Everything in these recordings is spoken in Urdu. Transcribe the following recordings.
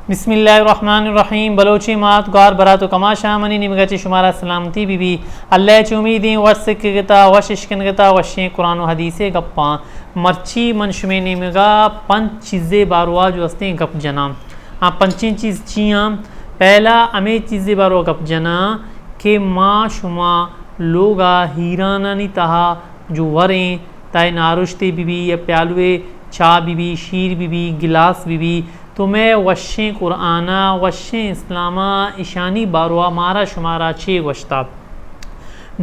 بسم اللہ الرحمن الرحیم بلوچی مات گار برات و کما شامنی نمگچی شمارا سلامتی بی بی اللہ چی امیدیں ورسک گتا وششکن گتا وشیں قرآن و حدیث گپاں مرچی منشمے نمگا پنچ چیزیں باروا جو ہستے ہیں گپ جنا پنچیں چیز چیاں پہلا ہمیں چیزیں باروا گپ جنا کہ ما شما لوگا ہیرانانی تہا جو وریں تائے نارشتے بی بی یا پیالوے چا بی بی شیر بی بی گلاس بی بی تو میں وشیں قرآنہ وشیں اسلامہ اشانی باروا مارا شمارا چھ وشتا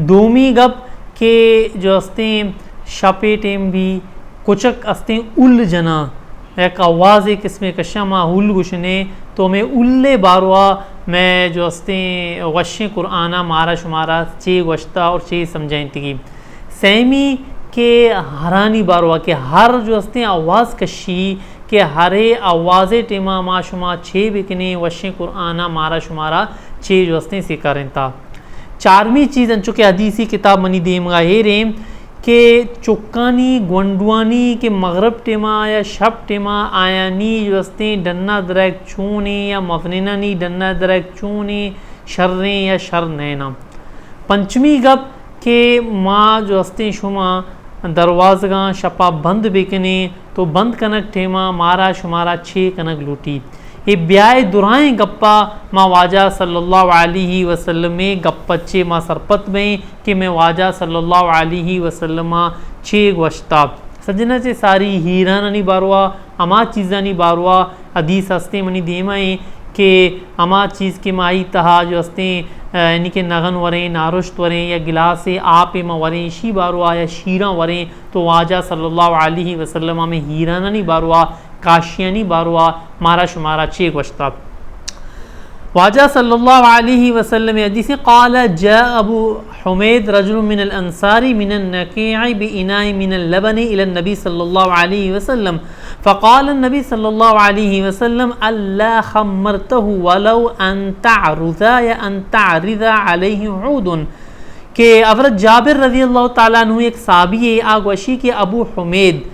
دومی گپ کہ جو ہستیں شپے ٹیم بھی کچک ہستیں ال جنا ایک آواز قسم کشما ال گشنے تو میں الے باروا میں جو ہستیں وشیں قرآنہ مارا شمارا چھ وشتا اور چھ سمجھائیں تھی سیمی کہ ہرانی باروا کہ ہر جو ہستیں آواز کشی کہ ہرے آواز ٹیما ما شما چھ بکنے وشیں قرآنہ مارا شمارا چھ جو ہستیں سکاریں تا چارمی چیز انچو کہ حدیثی کتاب منی دیم گا ہے ریم کہ چکانی گونڈوانی کہ مغرب ٹیما یا شب ٹیما آیانی جو ہستیں ڈنہ درک چونے یا مفننانی ڈنہ درک چونے شریں یا شر نینا پنچمی گپ کہ ما جو ہستیں شما دروازگاں شپا بند بکنے تو بند کنک ٹھیما مارا شمارا چھ کنک لوٹی یہ بیائے درائیں گپا ما واجہ صلی اللہ علیہ وسلم میں گپچے ما سرپت میں کہ میں واجہ صلی اللہ علیہ وسلم چھ گوشتا سجنہ سے ساری ہیرانانی باروا اما چیزانی باروا حدیث ہستے منی دیمائیں کہ اما چیز کے مائی تہا جو ہستیں یعنی کہ نغن وریں نارشت وریں یا گلاس آپ ما وریں شی باروا یا شیراں وریں تو واجہ صلی اللہ علیہ وسلم میں ہیرانانی باروا کاشیانی باروا مارا شمارا چھ گوشتا واجہ صلی اللہ علیہ وسلم حدیث قال جاء ابو حمید رجل من الانصار من النقیع بإناء من اللبن الى النبی صلی اللہ علیہ وسلم فقال النبی صلی اللہ علیہ وسلم اللہ خمرته ولو ان تعرض یا ان تعرض علیہ عود کہ حضرت جابر رضی اللہ تعالیٰ عنہ ایک صحابی آگوشی کہ ابو حمید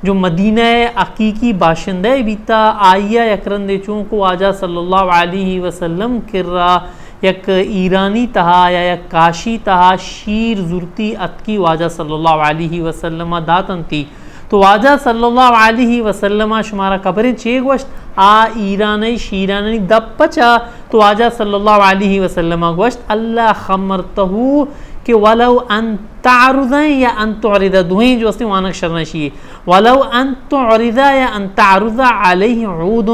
جو مدینہ عقیقی باشندہ بیتا آئیا یکرند چون کو واجہ صلی اللہ علیہ وسلم کر رہا یک ایرانی تہا یا یک کاشی تہا شیر زورتی اتکی واجہ صلی اللہ علیہ وسلم داتن تھی تو واجہ صلی اللہ علیہ وسلم شمارا قبریں چھ گوشت آ ایرانی شیرانی دب پچا تو واجہ صلی اللہ علیہ وسلم گوشت اللہ خمرتہو کہ ولو ان تعرضیں یا ان تعرض دوہیں جو ہستے وانک شرنشی ولو ان تعرض یا ان تعرض علیہ عود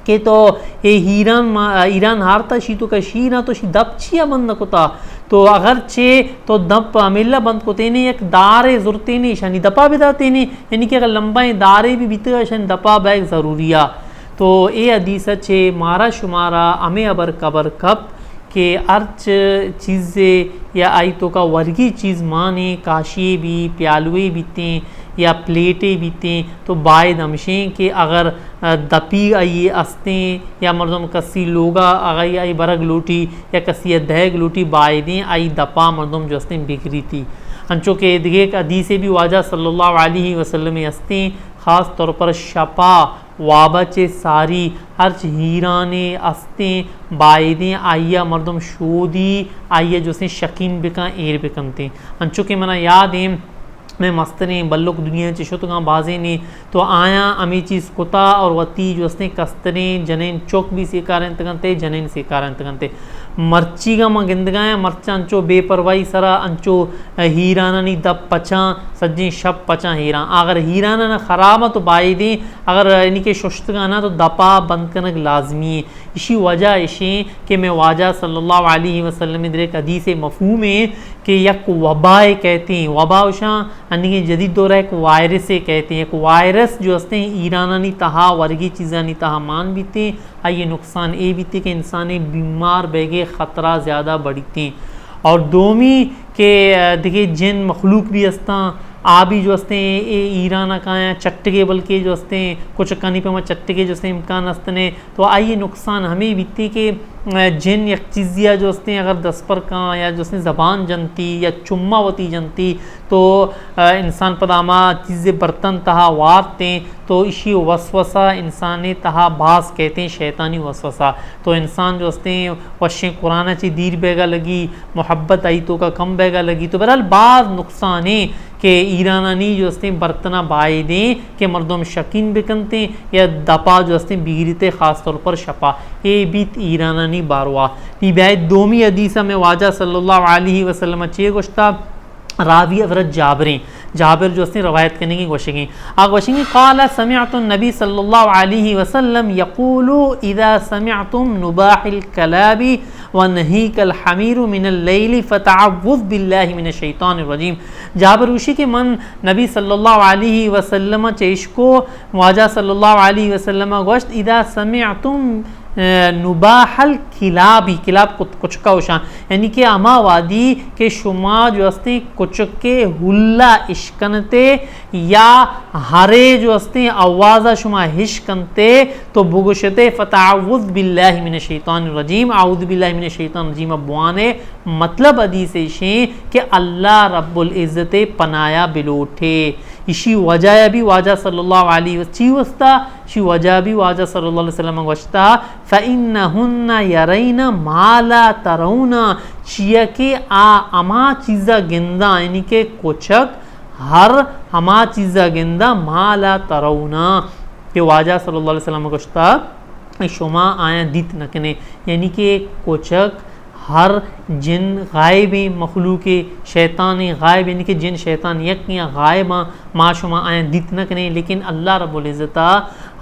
کہ تو یہ ایران ہارتا شی تو کا شیرہ تو شی دب چیا بند کتا تو اگرچہ تو دب میلہ بند کو تینے ایک دارے ضرورتینے شانی دپا بھی دا تینے یعنی کہ اگر لمبائیں دارے بھی بیتے شانی دپا بیک ضروریہ تو اے حدیثہ چھے مارا شمارا ہمیں ابر قبر کب کہ ارچ چیزیں یا آئی تو کا ورگی چیز مانے کاشیے بھی پیالوے بیتیں یا پلیٹیں بیتیں تو باید ہمشیں کہ اگر دپی آئیے استیں یا مردم کسی لوگا آگئی آئی برگ لوٹی یا کسی دہگ لوٹی بایدیں آئی دپا مردم جو استیں بگری تھی انچو کہ دیکھے حدیث بھی واجہ صلی اللہ علیہ وسلم استیں خاص طور پر شپا وابچے ساری ہرچ ہیرانے استیں بائدیں آئیا مردم شودی آئیا جو سے شکین بکاں ایر بکنتے انچو کہ منہ یاد ہیں میں مستریں بلک دنیا چے شتگاں بازیں نے تو آیا ہمیں چیز کتا اور وطی جو اسنے کستریں جنین چوک بھی سیکاریں تگنتے جنین سیکاریں تگنتے مرچی گا ماں گندگاں مرچا انچو بے پروائی سرا انچو ہیرانانی دب پچاں سجیں شب پچاں ہیران اگر ہیرانہ خراب تو بائی دیں اگر یعنی کہ ششتگانا تو دپا بند کنک لازمی ہے اسی وجہ اشیں کہ میں واجہ صلی اللہ علیہ وسلم در ایک حدیث مفہوم ہے کہ یک وبائے کہتے ہیں وبا اشاں انہیں جدید دورہ ایک وائرسے کہتے ہیں ایک وائرس جو ہستے ہیں ایرانانی تہا ورگی چیزانی تہا مان بیتے ہیں آئیے نقصان اے بیتے کہ انسانی بیمار بیگے خطرہ زیادہ بڑھتے ہیں اور دومی کہ دیکھیں جن مخلوق بھی ہستاں آبی جو ہستے ایران کا چٹگے بلکہ جو ہستے کچھ کانی پہ چٹگے جو ہستے امکان ہستنے تو آئیے نقصان ہمیں بیتی کہ جن یک چیزیا جو ہستے اگر دس پر کان یا جو ہستے زبان جنتی یا چمہ وتی جنتی تو انسان پداما چیزیں برتن تہا وارتے تو اسی وسوسہ انسان تہا بعض کہتے ہیں شیطانی وسوسہ تو انسان جو ہستے وشیں قرآن چی دیر بیگا لگی محبت آئی تو کا کم بیگا لگی تو بہرحال بعض نقصانے کہ ایرانانی جو ہستے برتنا بائی دیں کہ مردم شکین بکنتے یا دپا جو ہستے بگیرتے خاص طور پر شپا اے بیت ایرانانی باروا نی بیت دومی حدیثہ میں واجہ صلی اللہ علیہ وسلم چیئے گوشتا راوی حضرت جابر جو اس نے روایت کرنے کی گوشگیں گوشگیں قال سمعت النبی صلی اللہ علیہ وسلم یقول اذا سمعتم نباح الکلاب ونہیک الحمیر من اللیل فتعوذ باللہ من الشیطان الرجیم جابر اوشی کے من نبی صلی اللہ علیہ وسلم چیشکو واجہ صلی اللہ علیہ وسلم گوشت اذا سمعتم نباح الکلابی کلاب کچکا وشان یعنی کہ اما وادی کہ شما جو ہستے کچکے ہلا اشکنتے یا ہرے جو ہستے آوازہ شما ہشکنتے تو بگشتے فتعوذ باللہ من الشیطان الرجیم اعوذ باللہ من الشیطان الرجیم بوانے مطلب حدیث شیں کہ اللہ رب العزت پنایا بلوٹے اسی وجہ بھی واجہ صلی اللہ علیہ وسلم شی وجہ بھی واجہ صلی اللہ علیہ وسلم گوشتا فَإِنَّهُنَّ يَرَيْنَ مَا لَا تَرَوْنَ چیئے کہ اما چیزا گندہ یعنی کہ کوچک ہر ہما چیزا گندہ ما لا ترونا کہ واجہ صلی اللہ علیہ وسلم گوشتا شما آیا دیت نکنے یعنی کہ کوچک ہر جن غائب مخلوق شیطان غائب یعنی کہ جن شیطان یکیاں غائب ما شما آئیں دیت نکنے لیکن اللہ رب العزتہ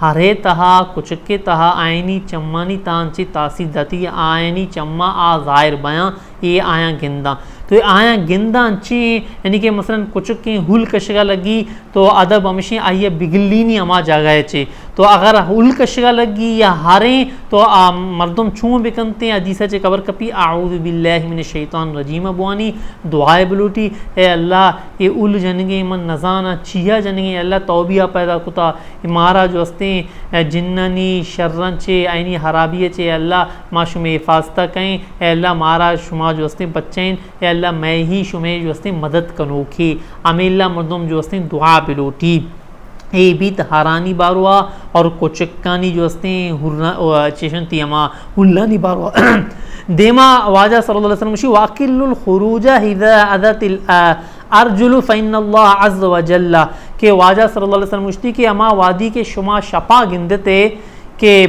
ہرے تہا کچکے تہا آئینی چمانی تانچی تاثیر داتی آئینی چمہ ظاہر بیاں یہ آیاں گندہ تو آیاں گندہ انچی یعنی کہ مثلا کچکیں ہل کشگا لگی تو ادب ہمشی آئیے بگلینی اما جاگائے چے تو اگر ہل کشگا لگی یا ہاریں تو مردم چون بکنتے ہیں حدیثہ چے قبر کپی اعوذ باللہ من الشیطان الرجیم بوانی دعائے بلوٹی اے اللہ یہ اول جنگے من نزانا چیا جنگے اللہ توبیہ پیدا کتا مارا جو ہستے جننی شرن چے آئینی حرابیہ چے اللہ ما شمیں حفاظتہ کہیں اے اللہ مارا شما جو ہستے بچین اے اللہ میں ہی شمیں جو ہستے مدد کنوکھی امی اللہ مردم جو ہستے دعا بلوٹی اے بیت ہارانی باروا اور کوچکانی جو ہستے چیشنتی اما ہلانی باروا دیما واجہ صلی اللہ علیہ وسلم واقل الخروج اذا اذت الارجل فإن اللہ عز وجل کہ واجہ صلی اللہ علیہ وسلم مشتی کہ اما وادی کے شما شپا گندتے کہ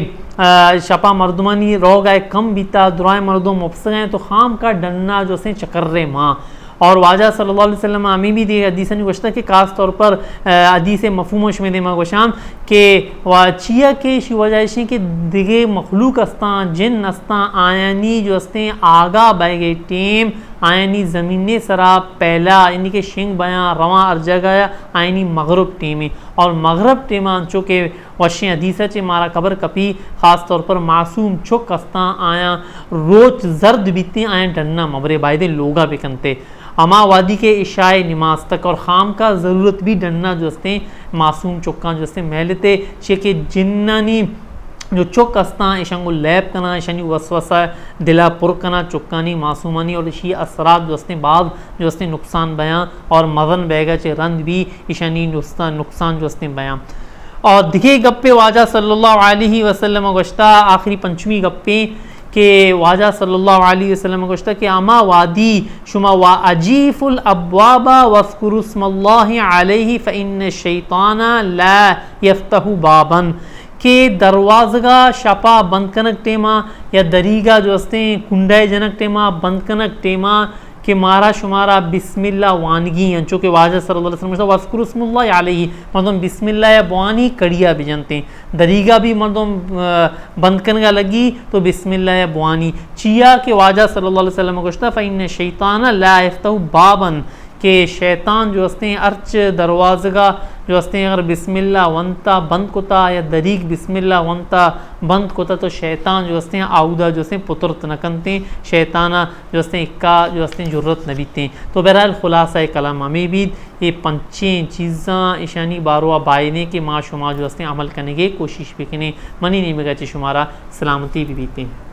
شپا مردمانی رو گئے کم بیتا درائے مردم مفسد ہیں تو خام کا ڈننا جو سے چکر رہے ماں اور واجہ صلی اللہ علیہ وسلم ہمیں بھی دی حدیث نے گوشتا کہ خاص طور پر حدیث مفہومش میں دیما گوشام کہ چیا کے شی وجہ شی کہ دیگے مخلوق استان جن استان آیانی جو استے آگا بائے گئے ٹیم آئینی زمین سرا پہلا یعنی کہ شنگ بیاں رواں ارجا گیا آئینی مغرب ٹیمیں اور مغرب ٹیمان چونکہ وشیں حدیثہ چے مارا قبر کپی خاص طور پر معصوم چک استان آیا روچ زرد بیتے آئیں ڈننا مبرے بائدے لوگا بکنتے اما وادی کے عشاء نماز تک اور خام کا ضرورت بھی ڈننا جو استے معصوم چکاں جو استے محلتے چھے کہ جنانی جو چک استاں ایشنگو لیب کنا ایشنی وسوسہ دلا پر کنا چکانی معصومانی اور ایشی اثرات جو استے بعض جو استے نقصان بیاں اور مغن بیگا چے رند بھی ایشنی نقصان جو استے بیاں اور دکھے گپے واجہ صلی اللہ علیہ وسلم گوشتا آخری پنچمی گپے کہ واجہ صلی اللہ علیہ وسلم گوشتا کہ اما وادی شما واجیف الابواب واذکروا اسم اللہ علیہ فإن الشیطان لا یفتح بابا کہ دروازگاہ شپا بند کنک ٹیما یا دریگاہ جو استے کنڈائے جنک ٹیما بند کنک ٹیما کہ مارا شمارا بسم اللہ وانگی ہیں چونکہ واجہ صلی اللہ علیہ وسلم وَاذْكُرُوا اسْمَ اللَّهِ عَلَيْهِ مردم بسم اللہ بوانی کڑیا بھی جنتے ہیں دریگاہ بھی مردم بند کنگا لگی تو بسم اللہ بوانی چیا کہ واجہ صلی اللہ علیہ وسلم گوشتا فَإِنَّ الشَّيْطَانَ لَا يَفْتَحُ بَابًا کہ شیطان جو ہستے ہیں ارچ دروازگا جو ہستے ہیں اگر بسم اللہ ونتا بند کتا یا دریک بسم اللہ ونتا بند کتا تو شیطان جو ہستے ہیں آؤدہ جو ہستے ہیں پترت نکنتے ہیں شیطانہ جو ہستے ہیں اکا جو ہستے ہیں جرت نبیتے ہیں. تو بہرحال خلاصہ کلام ہمیں بھی یہ پنچیں چیزاں ایشانی باروا بائنے کے ما شما جو ہستے ہیں عمل کرنے کی کوشش بھی کریں منی نہیں مگا چی شمارا سلامتی بھی بیتے ہیں.